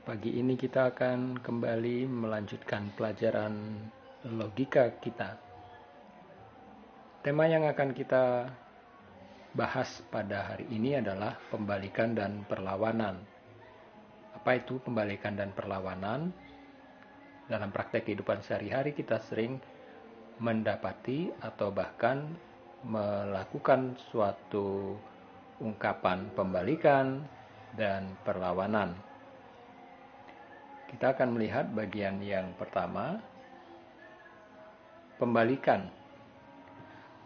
Pagi ini kita akan kembali melanjutkan pelajaran logika kita. Tema yang akan kita bahas pada hari ini adalah pembalikan dan perlawanan. Apa itu pembalikan dan perlawanan? Dalam praktek kehidupan sehari-hari kita sering mendapati atau bahkan melakukan suatu ungkapan pembalikan dan perlawanan. Kita akan melihat bagian yang pertama, pembalikan.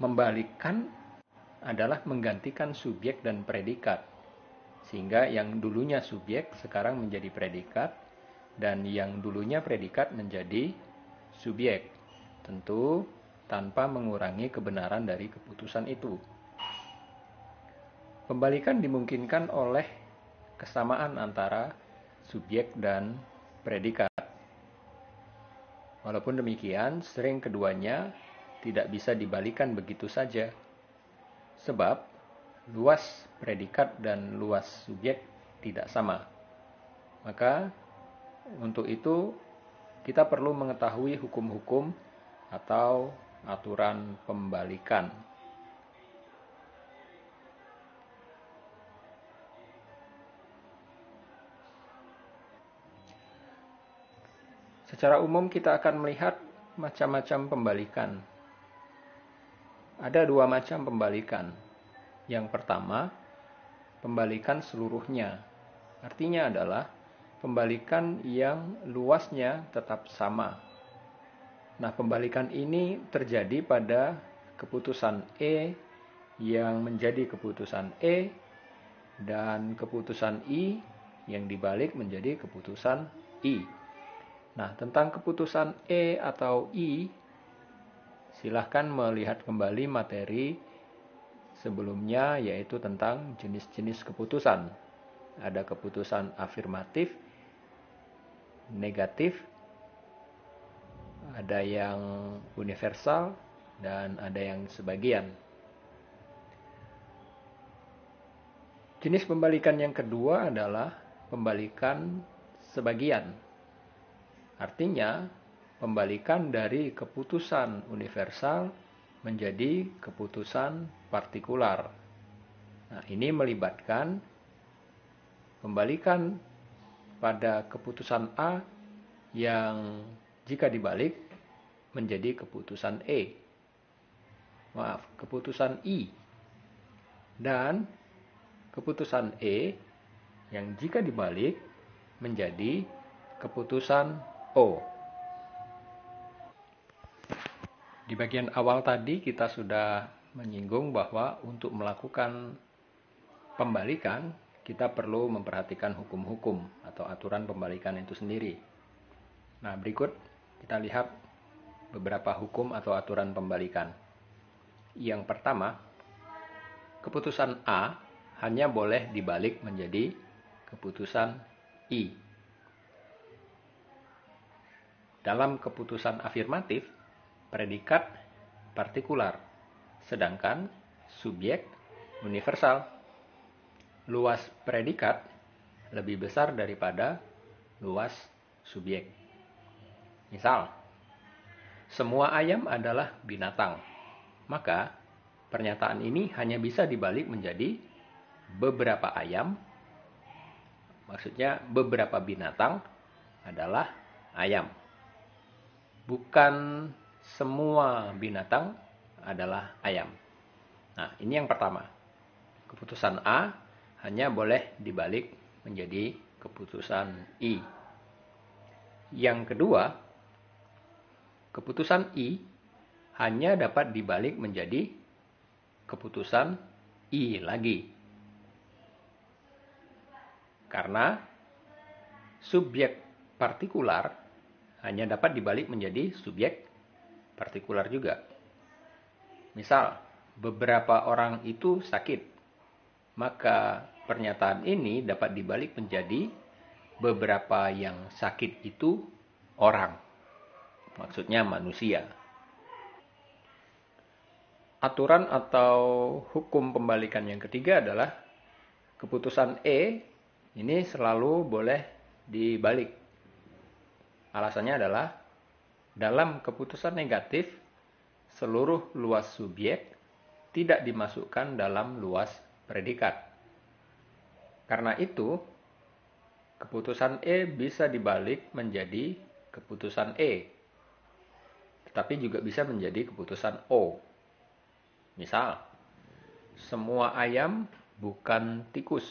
Membalikkan adalah menggantikan subjek dan predikat. Sehingga yang dulunya subjek sekarang menjadi predikat, dan yang dulunya predikat menjadi subjek. Tentu tanpa mengurangi kebenaran dari keputusan itu. Pembalikan dimungkinkan oleh kesamaan antara subjek dan predikat. Walaupun demikian, sering keduanya tidak bisa dibalikan begitu saja. Sebab luas predikat dan luas subjek tidak sama. Maka untuk itu kita perlu mengetahui hukum-hukum atau aturan pembalikan. Secara umum kita akan melihat macam-macam pembalikan. Ada dua macam pembalikan. Yang pertama, pembalikan seluruhnya. Artinya adalah pembalikan yang luasnya tetap sama. Nah, pembalikan ini terjadi pada keputusan E yang menjadi keputusan E dan keputusan I yang dibalik menjadi keputusan I. Nah, tentang keputusan E atau I, silahkan melihat kembali materi sebelumnya, yaitu tentang jenis-jenis keputusan. Ada keputusan afirmatif, negatif, ada yang universal, dan ada yang sebagian. Jenis pembalikan yang kedua adalah pembalikan sebagian. Artinya, pembalikan dari keputusan universal menjadi keputusan partikular. Nah, ini melibatkan pembalikan pada keputusan A yang jika dibalik menjadi keputusan keputusan I. Dan keputusan E yang jika dibalik menjadi keputusan O. Di bagian awal tadi kita sudah menyinggung bahwa untuk melakukan pembalikan kita perlu memperhatikan hukum-hukum atau aturan pembalikan itu sendiri. Nah, berikut kita lihat beberapa hukum atau aturan pembalikan. Yang pertama, keputusan A hanya boleh dibalik menjadi keputusan I. Dalam keputusan afirmatif, predikat partikular, sedangkan subjek universal. Luas predikat lebih besar daripada luas subjek. Misal, semua ayam adalah binatang. Maka, pernyataan ini hanya bisa dibalik menjadi beberapa ayam, maksudnya beberapa binatang adalah ayam. Bukan semua binatang adalah ayam. Nah, ini yang pertama. Keputusan A hanya boleh dibalik menjadi keputusan I. Yang kedua, keputusan I hanya dapat dibalik menjadi keputusan I lagi. Karena subjek partikular hanya dapat dibalik menjadi subjek partikular juga. Misal, beberapa orang itu sakit. Maka pernyataan ini dapat dibalik menjadi beberapa yang sakit itu orang. Maksudnya manusia. Aturan atau hukum pembalikan yang ketiga adalah keputusan E ini selalu boleh dibalik. Alasannya adalah dalam keputusan negatif, seluruh luas subjek tidak dimasukkan dalam luas predikat. Karena itu, keputusan E bisa dibalik menjadi keputusan E, tetapi juga bisa menjadi keputusan O. Misal, semua ayam bukan tikus.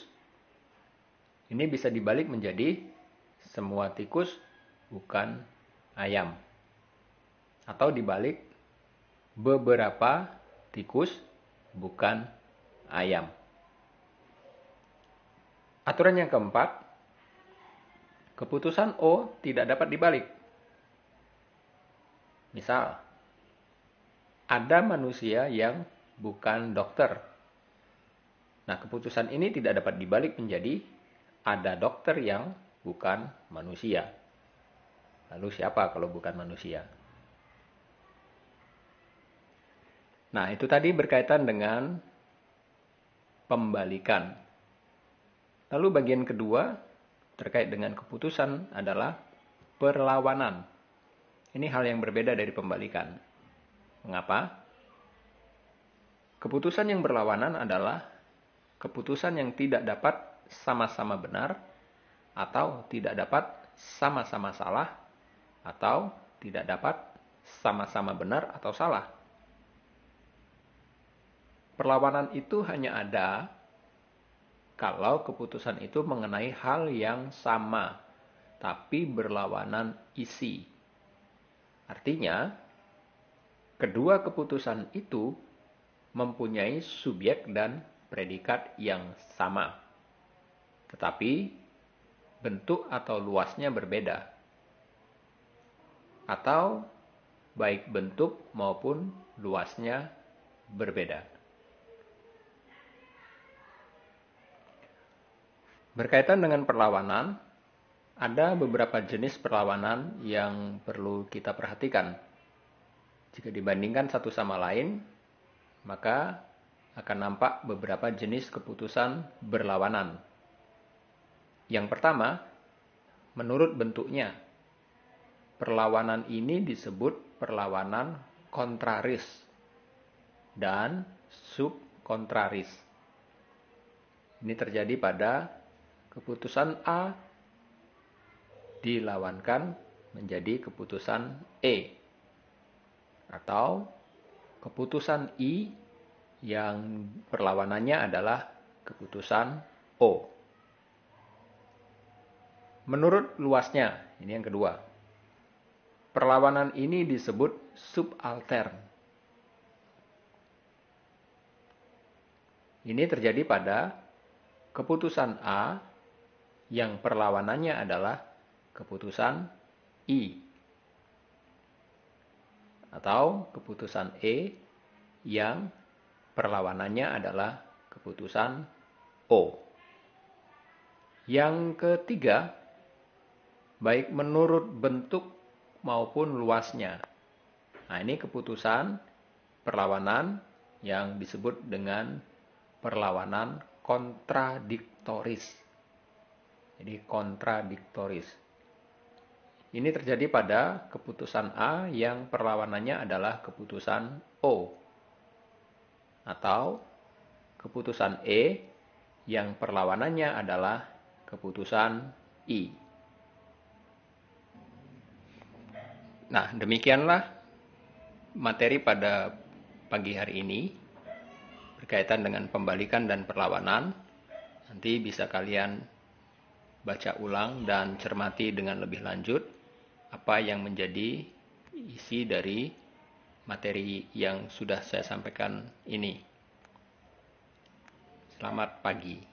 Ini bisa dibalik menjadi semua tikus bukan ayam. Atau dibalik, beberapa tikus bukan ayam. Aturan yang keempat, keputusan O tidak dapat dibalik. Misal, ada manusia yang bukan dokter. Nah, keputusan ini tidak dapat dibalik menjadi ada dokter yang bukan manusia. Lalu siapa kalau bukan manusia? Nah, itu tadi berkaitan dengan pembalikan. Lalu bagian kedua terkait dengan keputusan adalah perlawanan. Ini hal yang berbeda dari pembalikan. Mengapa? Keputusan yang berlawanan adalah keputusan yang tidak dapat sama-sama benar, atau tidak dapat sama-sama salah, atau tidak dapat sama-sama benar atau salah. Perlawanan itu hanya ada kalau keputusan itu mengenai hal yang sama, tapi berlawanan isi. Artinya, kedua keputusan itu mempunyai subjek dan predikat yang sama, tetapi bentuk atau luasnya berbeda, atau baik bentuk maupun luasnya berbeda. Berkaitan dengan perlawanan, ada beberapa jenis perlawanan yang perlu kita perhatikan. Jika dibandingkan satu sama lain, maka akan nampak beberapa jenis keputusan berlawanan. Yang pertama, menurut bentuknya. Perlawanan ini disebut perlawanan kontraris dan subkontraris. Ini terjadi pada keputusan A dilawankan menjadi keputusan E, atau keputusan I yang perlawanannya adalah keputusan O. Menurut luasnya, ini yang kedua. Perlawanan ini disebut subaltern. Ini terjadi pada keputusan A yang perlawanannya adalah keputusan I, atau keputusan E yang perlawanannya adalah keputusan O. Yang ketiga, baik menurut bentuk maupun luasnya. Nah, ini keputusan perlawanan yang disebut dengan perlawanan kontradiktoris. Jadi kontradiktoris. Ini terjadi pada keputusan A yang perlawanannya adalah keputusan O, atau keputusan E yang perlawanannya adalah keputusan I. Nah, demikianlah materi pada pagi hari ini berkaitan dengan pembalikan dan perlawanan. Nanti bisa kalian baca ulang dan cermati dengan lebih lanjut apa yang menjadi isi dari materi yang sudah saya sampaikan ini. Selamat pagi.